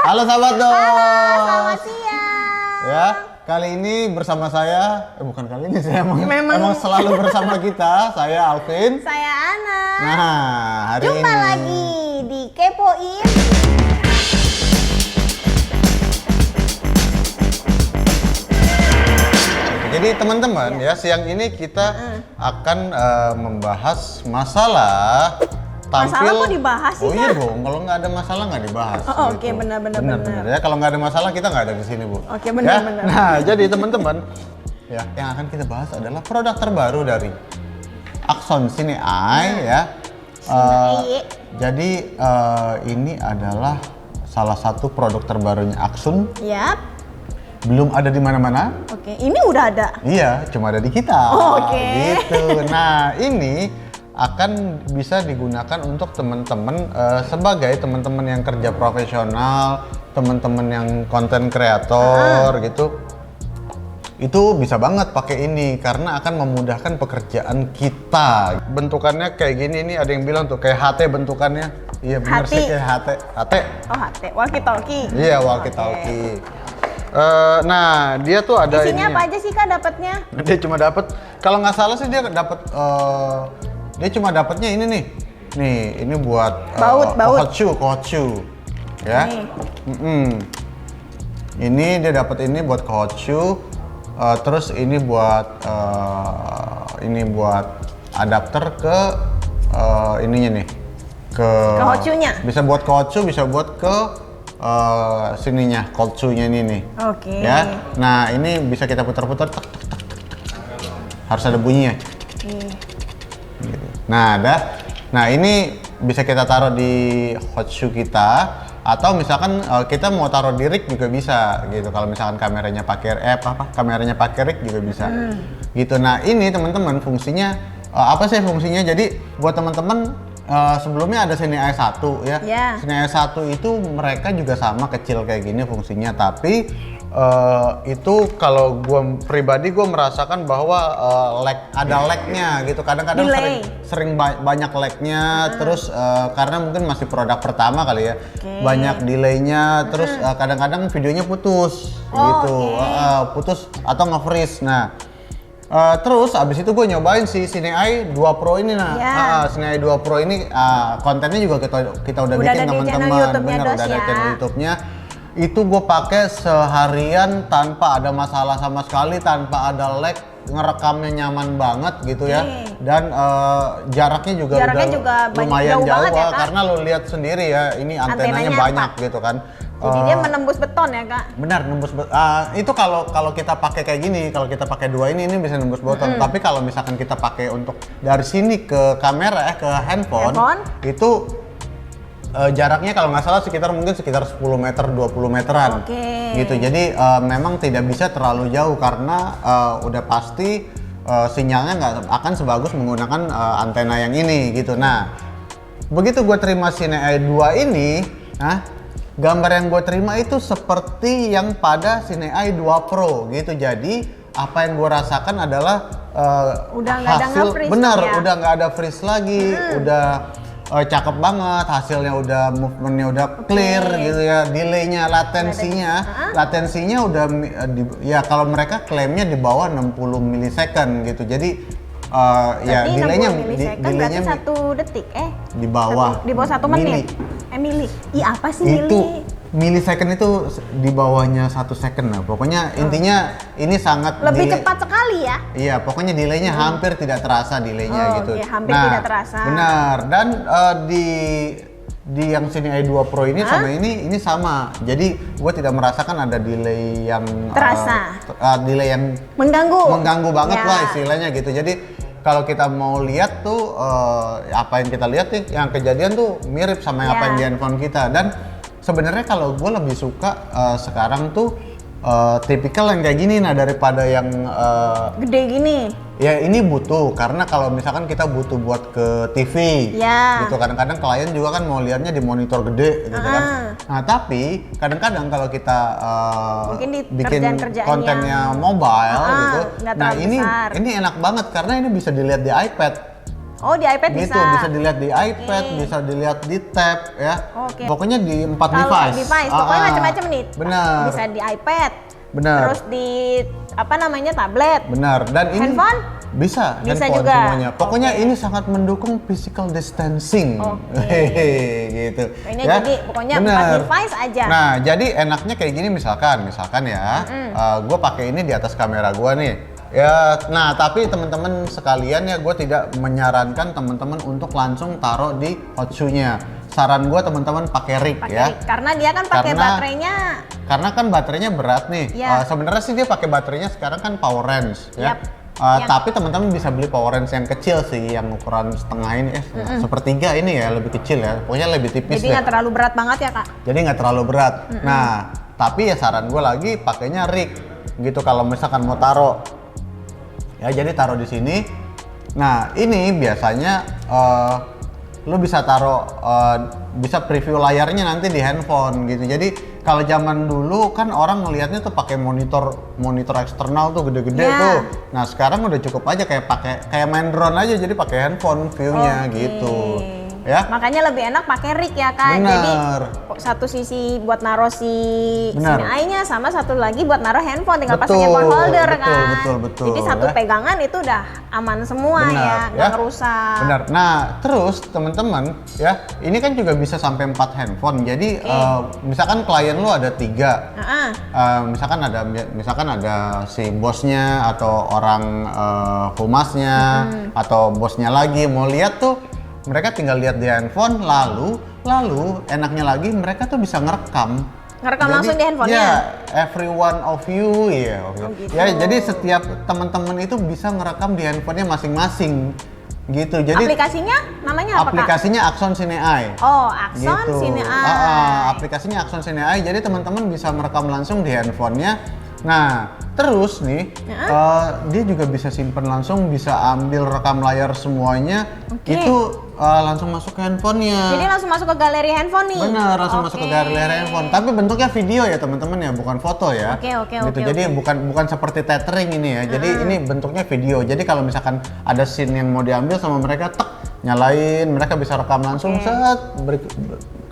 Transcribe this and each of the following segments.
Halo sahabat dong. Halo, selamat siang. Ya, kali ini bersama saya, bukan kali ini saya emang selalu bersama kita. Saya Alvin. Saya Ana. Nah, hari Jumpa ini lagi di Kepoin. Jadi teman-teman ya, siang ini kita akan membahas masalah tampil. Masalah kok dibahas sih, Oh iya Kak? dong, kalau nggak ada masalah nggak dibahas. Oh, oke, benar. Ya, kalau nggak ada masalah kita nggak ada di sini, Bu. Oke, benar. Ya? Nah, jadi teman-teman, ya yang akan kita bahas adalah produk terbaru dari Axon Cine Eye ya. Jadi ini adalah salah satu produk terbarunya Axon. Yap. Belum ada di mana-mana. Oke, ini udah ada. Iya, cuma ada di kita. Oh, oke. Gitu. Nah, ini akan bisa digunakan untuk teman-teman sebagai teman-teman yang kerja profesional, teman-teman yang konten kreator gitu. Itu bisa banget pakai ini karena akan memudahkan pekerjaan kita. Bentukannya kayak gini nih, ada yang bilang tuh kayak HT bentukannya. Iya benar sih kayak HT. HT. Oh, HT, walkie talkie. Iya, walkie talkie. Nah, dia tuh ada Isinya ininya. apa aja sih Kak dapatnya? Dia cuma dapat, kalau nggak salah sih dia dapat, dia cuma dapatnya ini nih. Nih, ini buat Baut. kohot shoe, ya. Ini dia dapat ini buat kohot shoe, terus ini buat adapter ke ininya nih, ke Kohot shoe-nya? Bisa buat kohot shoe, bisa buat ke sininya, cold shoe-nya ini nih. Oke. Ya. Nah, ini bisa kita putar-putar, tek, tek, tek, tek, tek. Harus ada bunyinya. Gitu. Nah, nah, ini bisa kita taruh di hot shoe kita, atau misalkan kita mau taruh di rig juga bisa gitu. Kalau misalkan kameranya pakai kameranya pakai rig juga bisa. Gitu. Nah, ini teman-teman fungsinya apa sih fungsinya? Jadi buat teman-teman sebelumnya ada Cine Eye 1 ya. Yeah. Cine Eye 1 itu mereka juga sama kecil kayak gini fungsinya, tapi itu kalau gue pribadi gue merasakan bahwa ada lagnya gitu. Kadang-kadang sering banyak lagnya, terus karena mungkin masih produk pertama kali ya. Banyak delaynya, terus kadang-kadang videonya putus gitu. Putus atau nge-freeze. Nah, terus abis itu gue nyobain si Cine Eye 2 Pro ini. Cine Eye 2 Pro ini kontennya juga kita udah bikin teman-teman. Bener, udah ada channel YouTube-nya. Itu gue pakai seharian tanpa ada masalah sama sekali, tanpa ada lag, ngerekamnya nyaman banget gitu ya. Dan jaraknya juga lumayan jauh ya, karena lo lihat sendiri ya, ini antenanya banyak gitu kan. Jadi dia menembus beton ya Kak? Benar, nembus itu kalau kita pakai kayak gini, kalau kita pakai dua ini bisa nembus beton. Tapi kalau misalkan kita pakai untuk dari sini ke kamera ke handphone itu jaraknya kalau nggak salah sekitar 10 meter, 20 meteran. Gitu. Jadi memang tidak bisa terlalu jauh karena udah pasti sinyalnya nggak akan sebagus menggunakan antena yang ini gitu. Nah, begitu gue terima Cine Eye 2 ini, gambar yang gue terima itu seperti yang pada Cine Eye 2 Pro gitu. Jadi apa yang gue rasakan adalah udah nggak ada nge-freeze, benar ya? Udah nggak ada freeze lagi, udah cakep banget, hasilnya udah, movementnya udah clear gitu ya, delaynya, latensinya udah ya kalau mereka klaimnya di bawah 60 milisecond gitu. Jadi ya delaynya berarti 1 detik di bawah 1 menit. Mili. Iya apa sih mili? Itu milisecond itu di bawahnya 1 second. Nah, pokoknya intinya ini sangat lebih cepat sekali ya. Iya, pokoknya delaynya hampir tidak terasa delaynya gitu. Hampir tidak terasa. Benar. Dan di yang Cine Eye 2 Pro ini sama ini sama. Jadi gue tidak merasakan ada delay yang terasa. Delay yang mengganggu banget lah istilahnya gitu. Jadi kalau kita mau lihat tuh apa yang kita lihat nih, yang kejadian tuh mirip sama apa yang di handphone kita. Dan sebenarnya kalau gue lebih suka sekarang tuh tipikal yang kayak gini daripada yang gede gini. Ya ini butuh, karena kalau misalkan kita butuh buat ke TV gitu, kadang-kadang klien juga kan mau lihatnya di monitor gede gitu kan. Nah tapi kadang-kadang kalau kita bikin kontennya mobile gitu, nah ini enak banget karena ini bisa dilihat di iPad. Oh, di iPad gitu, bisa. bisa dilihat di iPad, Oke. bisa dilihat di tab ya. Oke. Pokoknya di 4 Kalau device. pokoknya macam-macam nih. Benar. Bisa di iPad. Benar. Terus di apa namanya tablet. Benar. Dan ini Handphone? Bisa Bisa handphone juga. semuanya. Pokoknya Oke. ini sangat mendukung physical distancing. Oke. Hehehe, gitu. Ini jadi pokoknya 4 Benar. device aja. Nah, jadi enaknya kayak gini misalkan ya, gue pakai ini di atas kamera gue nih. Ya, nah tapi teman-teman sekalian ya, gue tidak menyarankan teman-teman untuk langsung taruh di hot shoe-nya. Saran gue teman-teman pakai rig Pakai ya. rig. Karena dia kan pakai Karena- baterainya. Karena kan baterainya berat nih. Iya. Sebenarnya sih dia pakai baterainya sekarang kan Power Range ya. Yap. Yang- Tapi teman-teman bisa beli Power Range yang kecil sih, yang ukuran setengah ini, sepertiga ini ya, lebih kecil ya. Pokoknya lebih tipis Jadi deh. nggak terlalu berat banget ya kak. Jadi nggak terlalu berat. Nah, tapi ya saran gue lagi pakainya rig gitu kalau misalkan mau taruh. Ya jadi taruh di sini. Nah ini biasanya lu bisa taruh, bisa preview layarnya nanti di handphone gitu. Jadi kalau zaman dulu kan orang ngelihatnya tuh pakai monitor eksternal tuh gede-gede Ya. tuh. Nah sekarang udah cukup aja kayak main drone aja, jadi pakai handphone view-nya Oke. gitu. Ya. Makanya lebih enak pakai rig ya kak. Bener. Jadi satu sisi buat naruh si Bener. nya sama satu lagi buat naruh handphone. Tinggal Betul, pasang handphone holder betul, kan. betul, Jadi satu ya. pegangan itu udah aman semua Benar, ya, nggak ngerusak. Benar. Nah, terus teman-teman ya, ini kan juga bisa sampai 4 handphone. Jadi misalkan klien lu ada 3. Heeh. Misalkan ada si bosnya atau orang humasnya atau bosnya lagi mau lihat tuh, mereka tinggal lihat di handphone, lalu enaknya lagi mereka tuh bisa ngerekam. Ngerekam Jadi, langsung di handphonenya? Ya, every one of you ya. gitu. Ya, jadi setiap teman-teman itu bisa ngerekam di handphonenya masing-masing. Gitu. Jadi Aplikasinya namanya apa kak? aplikasinya Axon Cine-AI. Oh, Axon Gitu. Cine-AI. Aplikasinya Axon Cine-AI, jadi teman-teman bisa merekam langsung di handphonenya. Nah, terus nih, dia juga bisa simpen langsung, bisa ambil rekam layar semuanya, Oke. itu langsung masuk ke handphonenya. Jadi langsung masuk ke galeri handphone nih? Benar, langsung masuk ke Oke. galeri handphone. Tapi bentuknya video ya teman-teman ya, bukan foto ya. Oke, oke, gitu. oke, Jadi oke. bukan seperti tethering ini ya. Jadi ini bentuknya video. Jadi kalau misalkan ada scene yang mau diambil sama mereka, tek, nyalain, mereka bisa rekam langsung, Oke. set.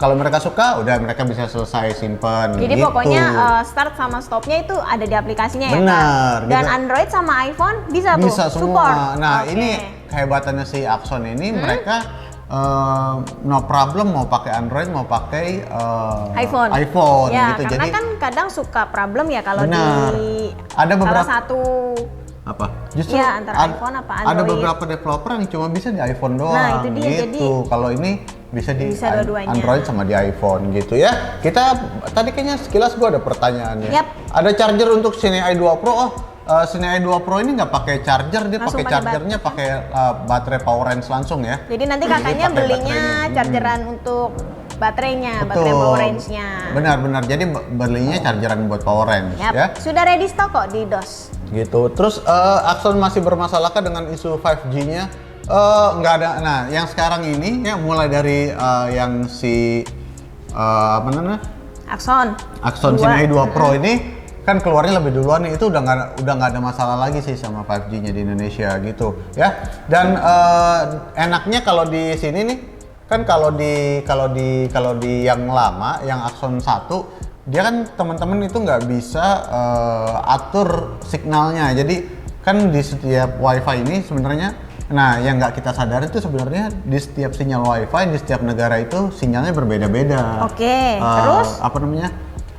Kalau mereka suka, udah mereka bisa selesai simpen. Jadi gitu. pokoknya start sama stopnya itu ada di aplikasinya ya Benar, kak? Dan gitu. Android sama iPhone bisa tuh? Bisa semua. Support? Nah, Oke. ini kehebatannya si Axon ini, mereka no problem mau pakai Android, mau pakai iPhone. Ya, gitu. karena Jadi kan kadang suka problem ya kalau Benar. di Ada beberapa- salah satu. apa? Justru Iya, antara iPhone apa ada Android. beberapa developer yang cuma bisa di iPhone doang. Nah, itu dia, gitu. jadi Kalau ini bisa di bisa dua-duanya. Android sama di iPhone gitu ya. Kita tadi kayaknya sekilas gua ada pertanyaannya. Yap. Ada charger untuk Cine i2 Pro. Cine i2 Pro ini nggak pakai charger, dia Langsung pakai pakai chargernya pakai baterai Power Range langsung ya. Jadi nanti Jadi kakaknya pakai belinya baterainya. chargeran untuk baterainya, baterai power range-nya. Benar-benar. Jadi belinya chargeran buat Power Range Yap. ya. Sudah ready stock kok di DOS. Gitu. Terus Axon masih bermasalahkah dengan isu 5G-nya? Nggak ada. Nah, yang sekarang ini ya mulai dari yang si apa namanya? Axon. Axon Dua. Cine i2 Pro ini kan keluarnya lebih duluan nih, itu udah nggak ada masalah lagi sih sama 5G-nya di Indonesia gitu ya. Dan enaknya kalau di sini nih kan kalau di yang lama, yang Axon 1, dia kan teman-teman itu nggak bisa atur signalnya. Jadi kan di setiap WiFi ini sebenarnya, nah yang nggak kita sadari itu sebenarnya di setiap sinyal WiFi di setiap negara itu sinyalnya berbeda-beda. Oke, terus? Apa namanya,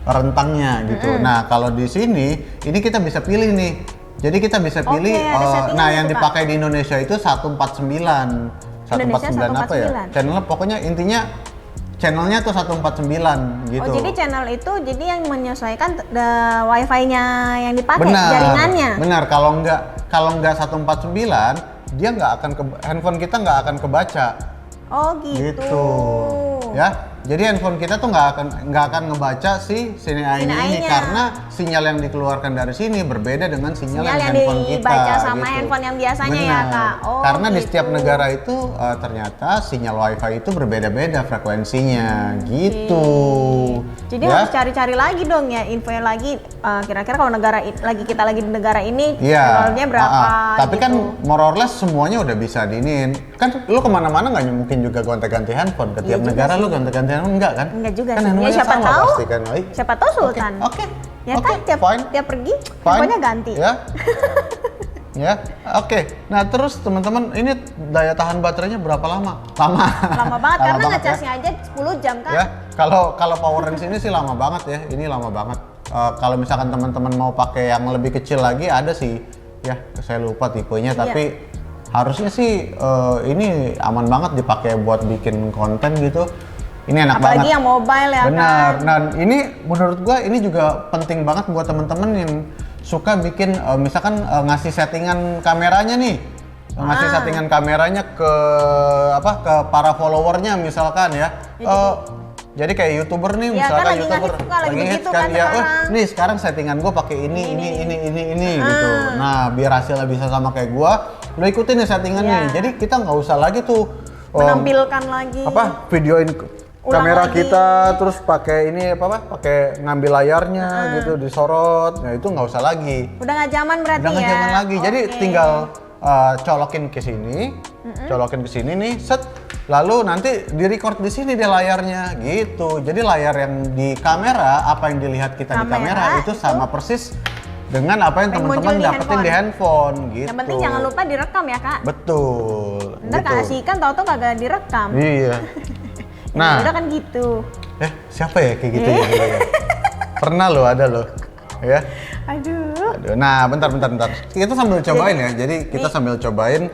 rentangnya gitu. Nah kalau di sini ini kita bisa pilih nih. Jadi kita bisa Oke, pilih. ada settingan Nah gitu, yang Kak. dipakai di Indonesia itu 149. Indonesia 149 apa ya? 149. Channelnya pokoknya intinya channelnya tuh 149 gitu. Oh, jadi channel itu jadi yang menyesuaikan wifi-nya yang dipakai, Benar, jaringannya. benar. Kalau nggak 149, dia nggak akan handphone kita nggak akan kebaca. Oh, gitu. Gitu. Ya. Jadi handphone kita tuh nggak akan ngebaca si Cine AI ini karena sinyal yang dikeluarkan dari sini berbeda dengan sinyal yang handphone kita. Dibaca sama gitu. handphone yang biasanya ya Kak. Oh, karena gitu. di setiap negara itu ternyata sinyal WiFi itu berbeda-beda frekuensinya gitu. Jadi harus cari-cari lagi dong ya infonya lagi. Kira-kira kalau kita lagi di negara ini sinyalnya berapa? Tapi gitu. kan more or less semuanya udah bisa diinin. Kan lu kemana-mana nggak mungkin juga gonta-ganti handphone. Ke tiap negara lu gonta-ganti handphone enggak kan? Enggak juga kan sih. Ya siapa sama tahu? Pasti kan, siapa tahu Sultan. Oke. Ya kan tiap pergi handphonenya ganti. Ya. Ya, oke. Nah terus teman-teman, ini daya tahan baterainya berapa lama? Lama banget karena banget, ngecasnya aja 10 jam kan? Ya, kalau power range ini sih lama banget ya. Ini lama banget. Kalau misalkan teman-teman mau pakai yang lebih kecil lagi ada sih. Ya, saya lupa tipenya, tapi harusnya sih ini aman banget dipakai buat bikin konten gitu. Ini enak banget. Apalagi yang mobile ya. Benar. Kan? Dan ini menurut gua ini juga penting banget buat teman-teman yang suka bikin misalkan ngasih settingan kameranya nih. Ngasih settingan kameranya ke ke para followernya misalkan ya. Jadi kayak YouTuber nih, ya, misalkan kan YouTuber lagi hits kan ya, sekarang. nih sekarang settingan gue pakai ini gitu. Nah, biar hasilnya bisa sama kayak gue, lo ikutin nih settingannya. Jadi kita nggak usah lagi tuh menampilkan lagi. Videoin kamera lagi. Kita terus pakai ini pakai ngambil layarnya gitu disorot. Nah, itu nggak usah lagi. Udah nggak zaman berarti Udah nggak zaman lagi. Jadi tinggal colokin ke sini, nih, set. Lalu nanti di-record di sini deh layarnya gitu. Jadi layar yang di kamera, apa yang dilihat kita di kamera itu sama persis dengan apa yang teman-teman dapetin di handphone gitu. Yang penting jangan lupa direkam ya Kak. Betul. Ntar gitu. keasikan tau-tau kagak direkam. Iya. Nah, udah kan gitu. Siapa ya kayak gitu ya? Pernah lo, ada lo. Ya. Aduh. Nah, bentar. Kita sambil cobain ya. Jadi kita sambil cobain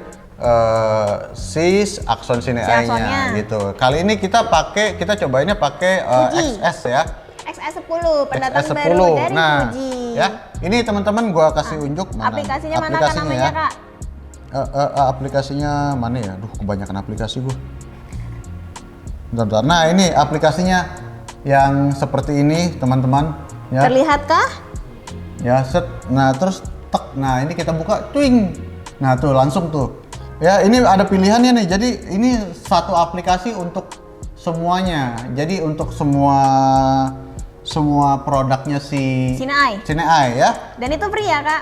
si Axon Cine AI-nya gitu. Kali ini kita cobainnya pakai XS ya. XS10 pendatang baru dari Fuji. Ya, ini teman-teman gua kasih unjuk mana? Aplikasinya mana kan namanya Kak? Aplikasinya mana ya? Aduh, kebanyakan aplikasi gua. Bentar. Nah, ini aplikasinya yang seperti ini, teman-teman. Ya. Terlihat kah? Ya, set. Nah, terus tek. Nah, ini kita buka, twing. Nah, tuh langsung tuh. Ya, ini ada pilihannya nih. Jadi, ini satu aplikasi untuk semuanya. Jadi, untuk semua produknya si Cine AI ya. Dan itu free ya Kak?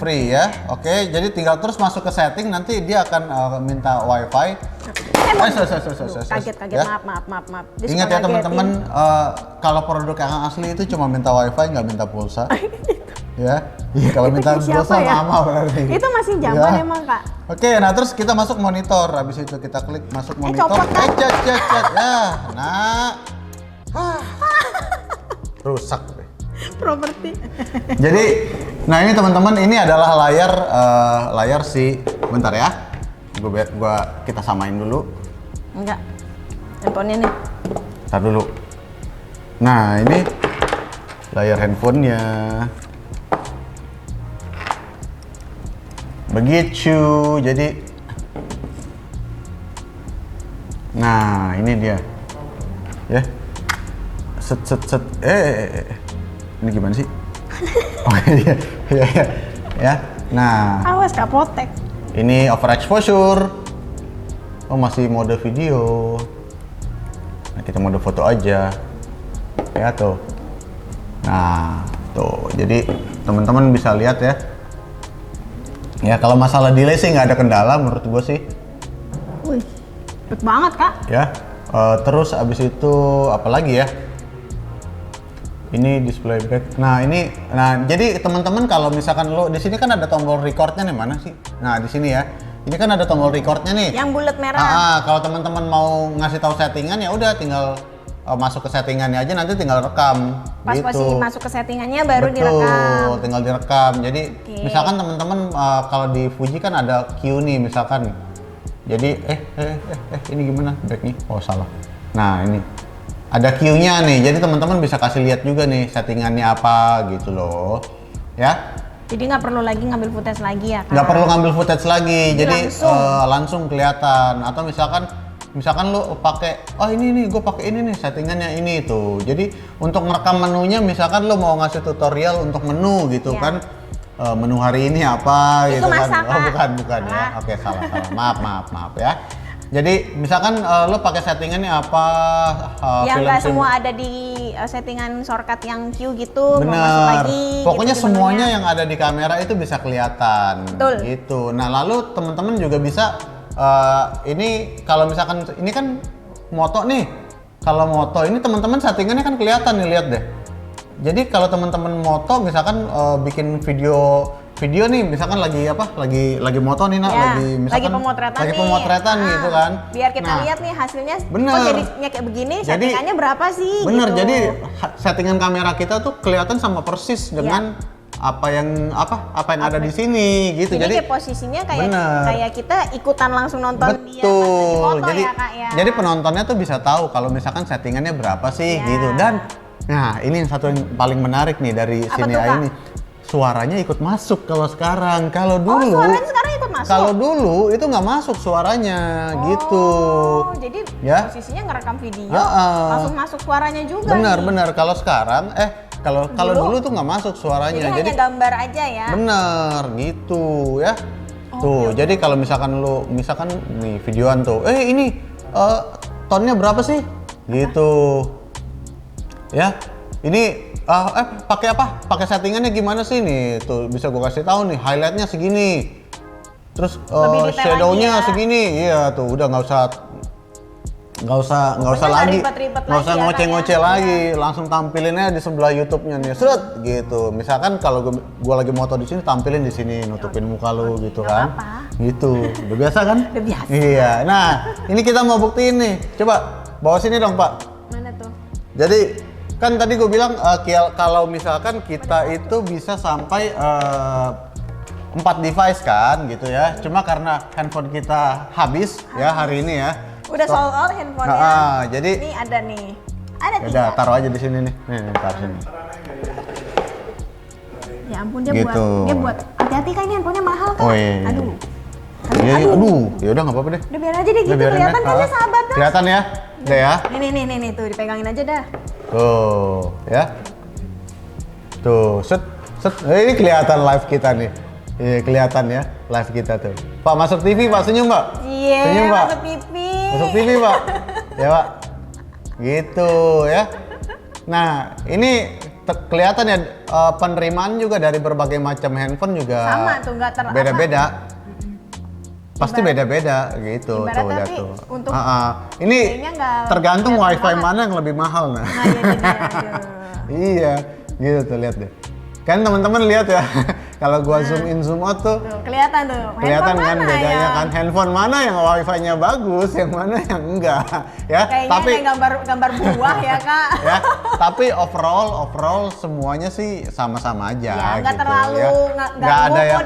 Free ya. Oke, jadi tinggal terus masuk ke setting, nanti dia akan minta WiFi. Kaget. Ya? Maaf. Ingat ya teman-teman, kalau produk yang asli itu cuma minta WiFi, nggak minta pulsa. Ya, kalau minta pulsa mama berarti. Itu masih zaman emang Kak. Oke, nah terus kita masuk monitor. Habis itu kita klik masuk monitor. Copot kan? Rusak deh. Properti. Jadi, nah ini teman-teman, ini adalah layar si, bentar ya. Kita samain dulu. Enggak. Handphonenya nih. Ntar dulu. Nah, ini layar handphonenya. Begitu. Jadi nah, ini dia. Ya. Set. Ini gimana sih? Oh iya. Ya. Nah. Awas Kak potek. Ini overexposure. Oh, masih mode video. Nah, kita mode foto aja. Ya tuh. Nah, tuh. Jadi teman-teman bisa lihat ya. Ya, kalau masalah delay sih nggak ada kendala menurut gue sih. Wih, cepet banget Kak. Ya. Terus abis itu apa lagi ya? Ini display back. Nah, jadi teman-teman kalau misalkan lo di sini kan ada tombol recordnya nih, mana sih? Nah, di sini ya. Ini kan ada tombol recordnya nih. Yang bulat merah. Kalau teman-teman mau ngasih tahu settingan ya udah tinggal masuk ke settingannya aja, nanti tinggal rekam. Pas gitu. posisi masuk ke settingannya baru Betul, direkam. Tinggal direkam. Jadi misalkan teman-teman kalau di Fuji kan ada Q nih misalkan. Jadi ini gimana backnya? Oh salah. Nah ini ada Q-nya nih. Jadi teman-teman bisa kasih lihat juga nih settingannya apa gitu loh. Ya. Jadi nggak perlu lagi ngambil footage lagi ya Kak? Nggak perlu ngambil footage lagi. Jadi langsung kelihatan. Atau misalkan misalkan lu pakai, oh ini nih gue pakai ini nih settingannya ini tuh. Jadi untuk merekam menunya, misalkan lu mau ngasih tutorial untuk menu gitu kan, menu hari ini apa itu gitu masak, kan? Oh bukan ya? Oke salah. Maaf ya. Jadi misalkan lo pakai settingannya apa? Yang nggak semua ada di settingan shortcut yang Q gitu. Bener. Mau masuk lagi. Pokoknya gitu semuanya yang ada di kamera itu bisa kelihatan. Betul. Gitu. Nah lalu teman-teman juga bisa ini kalau misalkan ini kan moto nih. Kalau moto ini teman-teman settingannya kan kelihatan nih, lihat deh. Jadi kalau teman-teman moto misalkan bikin video nih misalkan lagi moto nih lagi pemotretan nih. Gitu kan. Biar kita lihat nih hasilnya. Bener. Kok jadinya kayak begini, settingannya berapa sih? Bener, gitu. jadi settingan kamera kita tuh kelihatan sama persis dengan apa yang ada di sini gitu. Jadi kayak posisinya kayak kita ikutan langsung nonton dia pas lagi betul. foto Jadi ya Kak ya. jadi penontonnya tuh bisa tahu kalau misalkan settingannya berapa sih gitu. Dan nah ini yang satu yang paling menarik nih dari Sine AI ini. Suaranya ikut masuk kalau sekarang. Kalau dulu suaranya sekarang ikut masuk? Kalau dulu itu nggak masuk suaranya gitu. Jadi posisinya ngerekam video langsung masuk suaranya juga. Benar. Kalau sekarang kalau dulu tuh nggak masuk suaranya. Jadi hanya gambar aja ya. Bener gitu ya. Tuh, jadi kalau misalkan nih videoan tuh, ini tonnya berapa sih? Gitu. Ya. Ini pakai apa? Pakai settingannya gimana sih nih? Tuh bisa gue kasih tahu nih, highlightnya segini. Terus shadownya segini. Iya tuh, udah nggak usah lagi, nggak usah ngoceh-ngoceh lagi, langsung tampilinnya di sebelah YouTube-nya nih, seret gitu. Misalkan kalau gue lagi moto di sini, tampilin di sini, nutupin muka lu gitu kan, gitu. Udah biasa kan? Udah biasa. Iya. Nah, ini kita mau buktiin nih. Coba bawa sini dong Pak. Mana tuh? Jadi kan tadi gue bilang kalau misalkan kita itu bisa sampai 4 device kan gitu ya. Cuma karena handphone kita habis ya hari ini ya. Udah sold out handphonenya. Jadi ini ada nih. Ada 3. Udah taruh aja di sini nih. Nih, taruh sini. Ya ampun dia gitu. buat hati-hati kan ini handphonenya mahal kan. Oh iya. Aduh. Ya udah nggak apa-apa deh. Udah biar aja deh gitu kelihatan kan dia sahabat kan. Kelihatan ya? Udah ya. Nih tuh dipegangin aja dah. Tuh, ya. Tuh, set. Ini kelihatan live kita nih. Iya, kelihatan ya live kita tuh. Pak masuk TV, Pak senyum, Pak. Iya, senyum, Pak. masuk TV. Masuk TV, Pak. Ya, Pak. Gitu ya. Nah, ini kelihatan ya penerimaan juga dari berbagai macam handphone juga sama tuh, nggak terasa. Beda-beda. Pasti beda-beda gitu tuh lihat tuh. Untuk ini tergantung wifi mana yang lebih mahal nah. Iya, gitu tuh lihat deh. Kan teman-teman lihat ya, kalau gua zoom in zoom out tuh kelihatan tuh. Kelihatan kan bedanya kan handphone mana yang wifi-nya bagus, yang mana yang enggak ya. Kayaknya tapi gambar buah ya kak. Ya, tapi overall semuanya sih sama-sama aja. Ya, nggak gitu, terlalu ya. Nggak ada yang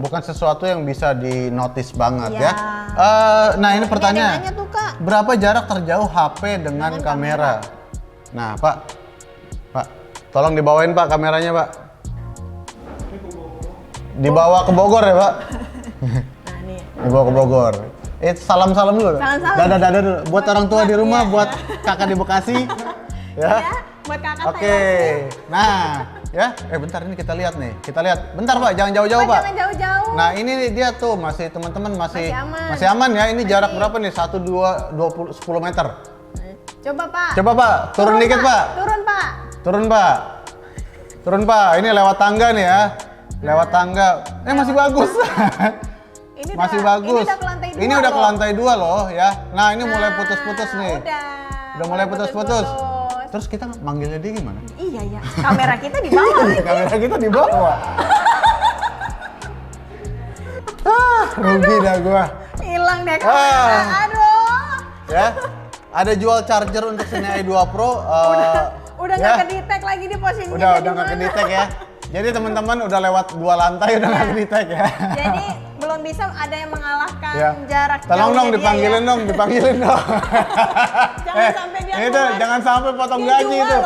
bukan sesuatu yang bisa di notice banget ya. Nah ini pertanyaan. Tuh, Kak. Berapa jarak terjauh HP dengan kamera? Nah Pak, tolong dibawain Pak kameranya Pak. Dibawa ke Bogor ya Pak. Nah nih. Dibawa ke Bogor. Salam-salam dulu. Salam-salam. Dadah dulu. Buat orang tua di rumah, buat kakak di Bekasi. Ya. Buat kakak. Oke. Nah, ya. Bentar ini kita lihat nih. Kita lihat. Bentar Pak, jangan jauh-jauh Pak. Jangan jauh-jauh. Nah ini dia tuh masih teman-teman masih aman ya. Ini jarak berapa nih? 10 meter. Coba Pak. Turun dikit Pak. Turun Pak. Ini lewat tangga nih ya. Lewat tangga. Masih bagus. Masih bagus. Ini udah ke lantai 2 loh ya. Nah ini mulai putus-putus nih. Udah mulai putus-putus. Terus kita manggilnya dia gimana? Iya ya. Kamera kita di bawah. Kamera kita di bawah. Rugi dah gua. Hilang deh kamera. Aduh. Ya. Ada jual charger untuk Sine AI 2 Pro. Udah nggak kedetek lagi di posisinya. Udah nggak kedetek ya. Jadi teman-teman udah lewat 2 lantai udah nggak kedetek ya. Jadi belum bisa ada yang mengalahkan jarak. Tolong dong dipanggilin dong. Jangan sampai dia itu jangan sampai potong gaji itu.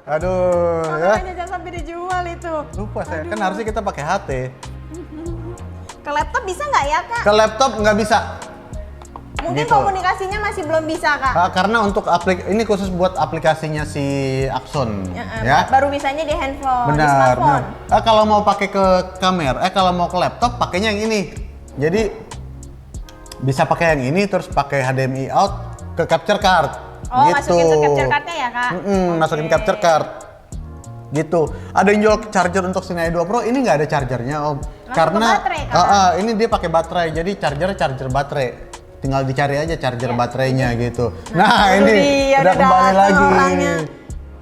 Aduh ya. Jangan sampai dijual itu. Lupa saya kan harusnya kita pakai HT. Ke laptop bisa nggak ya Kak? Ke laptop nggak bisa. Mungkin gitu. komunikasinya masih belum bisa, Kak. Karena untuk ini khusus buat aplikasinya si Axon, ya. Baru bisanya di handphone, di Benar. smartphone. Kalau mau pakai ke kamera, kalau mau ke laptop pakainya yang ini. Jadi bisa pakai yang ini terus pakai HDMI out ke capture card. Oh, gitu. masukin ke capture card-nya ya, Kak? Masukin capture card. Gitu. Ada yang jual charger untuk Sony A2 Pro, ini nggak ada chargernya, Om. Karena baterai, Kak? ini dia pakai baterai. Jadi charger baterai. Tinggal dicari aja charger baterainya gitu. Nah, ini udah kembali lagi. Orangnya.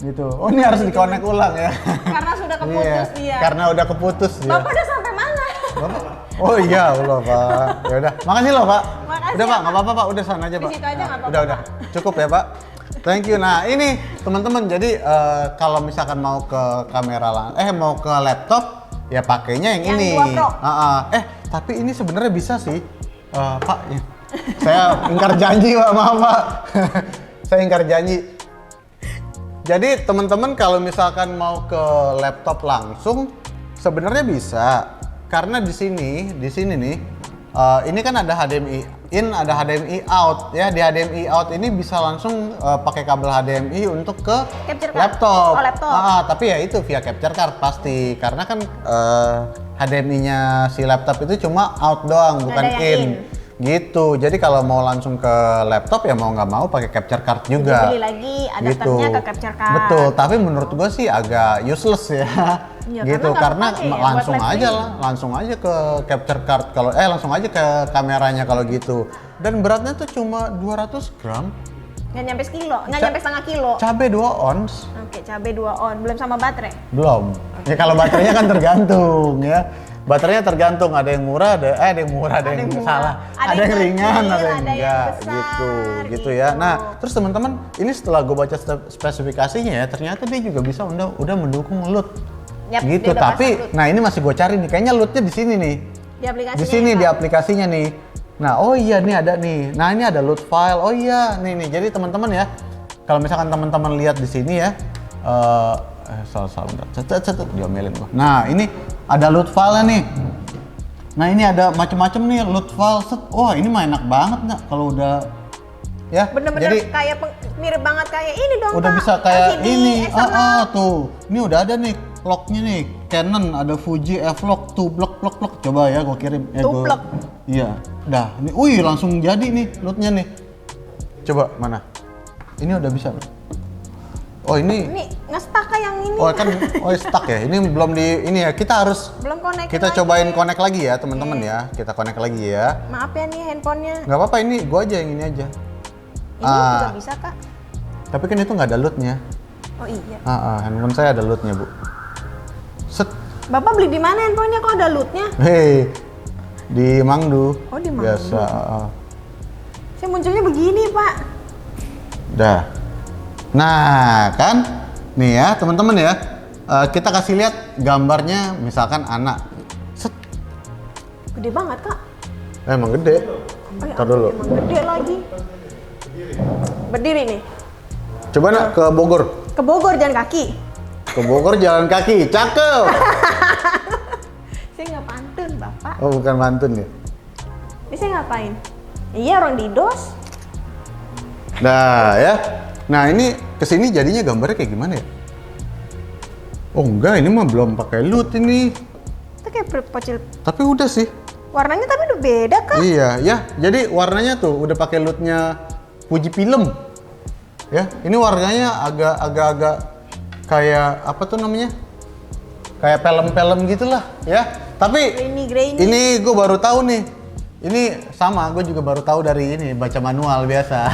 Gitu. Oh, ini harus dikonek ulang ya. Karena sudah keputus dia. Karena udah keputus dia. Bapak udah sampai mana? Bapak? Oh iya Allah Pak. Ya udah. Makasih loh Pak. Makasih, Udah Pak, ya, nggak apa-apa Pak. Udah sana aja Pak. Di situ aja nggak apa-apa, Udah. Cukup ya Pak. Thank you. Nah ini teman-teman. Jadi kalau misalkan mau ke kamera mau ke laptop ya pakainya yang ini. 2 Pro. Tapi ini sebenarnya bisa sih Pak. Ya. Saya ingkar janji Pak. Maaf Pak. Saya ingkar janji. Jadi teman-teman kalau misalkan mau ke laptop langsung sebenarnya bisa. Karena di sini nih, ini kan ada HDMI in, ada HDMI out ya. Di HDMI out ini bisa langsung pakai kabel HDMI untuk ke laptop. Oh, laptop. Tapi ya itu via capture card pasti, karena kan HDMI-nya si laptop itu cuma out doang, bukan in. Gitu. Jadi kalau mau langsung ke laptop ya mau nggak mau pakai capture card juga. Jadi beli lagi adapternya ke capture card. Betul. Tapi menurut gue sih agak useless ya. Gitu karena langsung aja ke capture card kalau langsung aja ke kameranya kalau gitu. Dan beratnya tuh cuma 200 gram. Nggak nyampe sekilo, nggak nyampe setengah kilo. Cabe 2 ons. Oke, cabe 2 on, belum sama baterai. Belum. Ya kalau baterainya kan tergantung ya. Baterainya tergantung, ada yang murah, ada yang salah, ada yang ringan, ada yang enggak, gitu ya. Nah, terus teman-teman, ini setelah gue baca spesifikasinya ya, ternyata dia juga bisa udah mendukung LUT. Yap, gitu. Tapi, nah ini masih gue cari nih, kayaknya LUT-nya di sini nih. Di aplikasinya. Di sini di aplikasinya nih. Nah, oh iya nih ada nih. Nah ini ada LUT file. Oh iya, nih. Jadi teman-teman ya, kalau misalkan teman-teman lihat di sini ya. Salah bentar. Diomelin gua. Nah, ini ada load file nih. Nah, ini ada macam-macam nih load file. Wah, ini mah enak banget nggak kalau udah ya. Bener-bener kayak mirip banget kayak ini dong. Udah Pak. bisa kayak LCD, ini. Tuh. Ini udah ada nih locknya nih. Canon ada Fuji F-Log tuh blok. Coba ya gua kirim. Blok. Iya. Dah. Ini langsung jadi nih loadnya nih. Coba mana? Ini udah bisa. Oh ini nge-stuck yang ini. Stuck ya. Ini belum ini ya. Kita harus connect. Kita cobain connect lagi ya, teman-teman ya. Kita connect lagi ya. Maaf ya nih handphonenya. Nggak apa-apa, ini gua aja yang ini aja. Ini juga bisa, Kak. Tapi kan itu nggak ada load-nya. Oh iya. Handphone saya ada load-nya, Bu. Set. Bapak beli di mana handphonenya kok ada load-nya? Hei. Di Mangdu. Oh, di Mangdu. Biasa. Saya munculnya begini, Pak. Dah. Nah, kan nih ya teman-teman ya, kita kasih lihat gambarnya misalkan anak. Set. Gede banget Kak. Emang gede. Ntar dulu. Emang gede lagi. Berdiri nih. Coba nak ke Bogor. Ke Bogor jalan kaki. Ke Bogor jalan kaki, cakep. Saya nggak pantun Bapak. Oh bukan pantun ya? Ini saya ngapain? Iya orang didos. Nah ya. Nah ini kesini jadinya gambarnya kayak gimana ya? Oh enggak, ini mah belum pakai LUT ini. Itu kayak pocil. Tapi udah sih. Warnanya tapi udah beda kan? Iya, ya. Jadi warnanya tuh udah pakai LUT-nya Fuji Film. Ya, ini warnanya agak-agak kayak apa tuh namanya? Kayak film-film gitulah, ya. Tapi grainy. Ini gue baru tahu nih. Ini sama, gue juga baru tahu dari ini, baca manual biasa.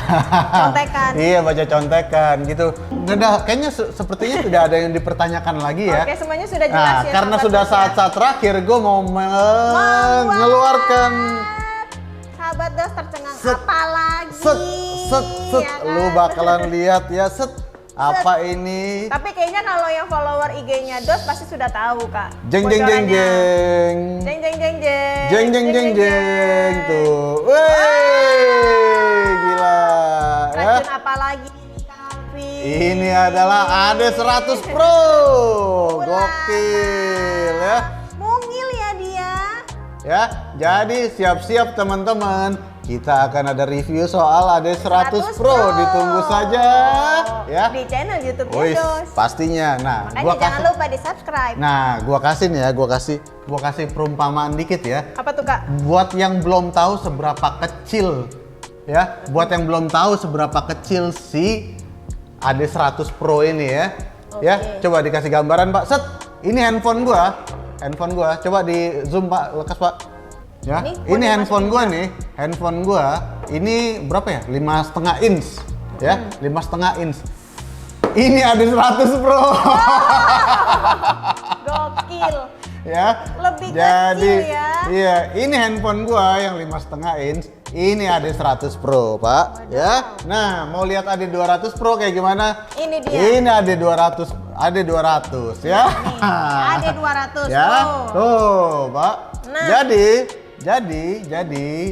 Contekan. Iya, baca contekan gitu. Udah, kayaknya sepertinya tidak ada yang dipertanyakan lagi ya. Oke, semuanya sudah jelas ya. Karena sudah saat-saat terakhir, gue mau mengeluarkan. Sahabat dos tercengang apa lagi? Set. Ya kan? Lu bakalan lihat ya, apa ini? Tapi kayaknya kalau yang follower IG-nya dos pasti sudah tahu Kak. Jeng. Tuh. Wey, gila. Racun apa lagi ini Kalvi? Ini adalah AD100 Pro. Gokil ya. Mungil ya dia. Ya, jadi siap-siap teman-teman. kita akan ada review soal AD100 Pro. Ditunggu saja ya. Di channel YouTube Wih, Dos. pastinya. Nah, Makanya jangan lupa di subscribe. Nah, gua kasih nih ya, gua kasih perumpamaan dikit ya. Apa tuh Kak? Buat yang belum tahu seberapa kecil ya, buat yang belum tahu seberapa kecil si AD100 Pro ini ya. Ya, coba dikasih gambaran Pak. Set, ini handphone gua. Coba di zoom Pak, lekas Pak. Ya, ini handphone gua nih, handphone gua ini berapa ya? 5,5 inch, ya, 5,5 inch. Ini ada 100 Pro. Gokil. Ya. Lebih jadi, kecil ya. Iya, ini handphone gua yang 5,5 inch. Ini ada 100 Pro, Pak. Waduh. Ya. Nah, mau lihat ada 200 Pro kayak gimana? Ini dia. Ini ada 200 ya. Ada 200 ya. Tuh, Pak. Nah. Jadi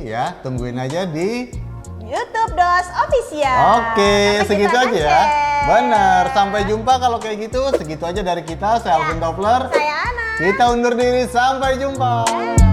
ya, tungguin aja di YouTube Dos Official. Oke, Sampai segitu kita aja ya. share. Bener, sampai jumpa kalau kayak gitu. Segitu aja dari kita, saya Alvin Topler. Saya Ana. Kita undur diri, sampai jumpa.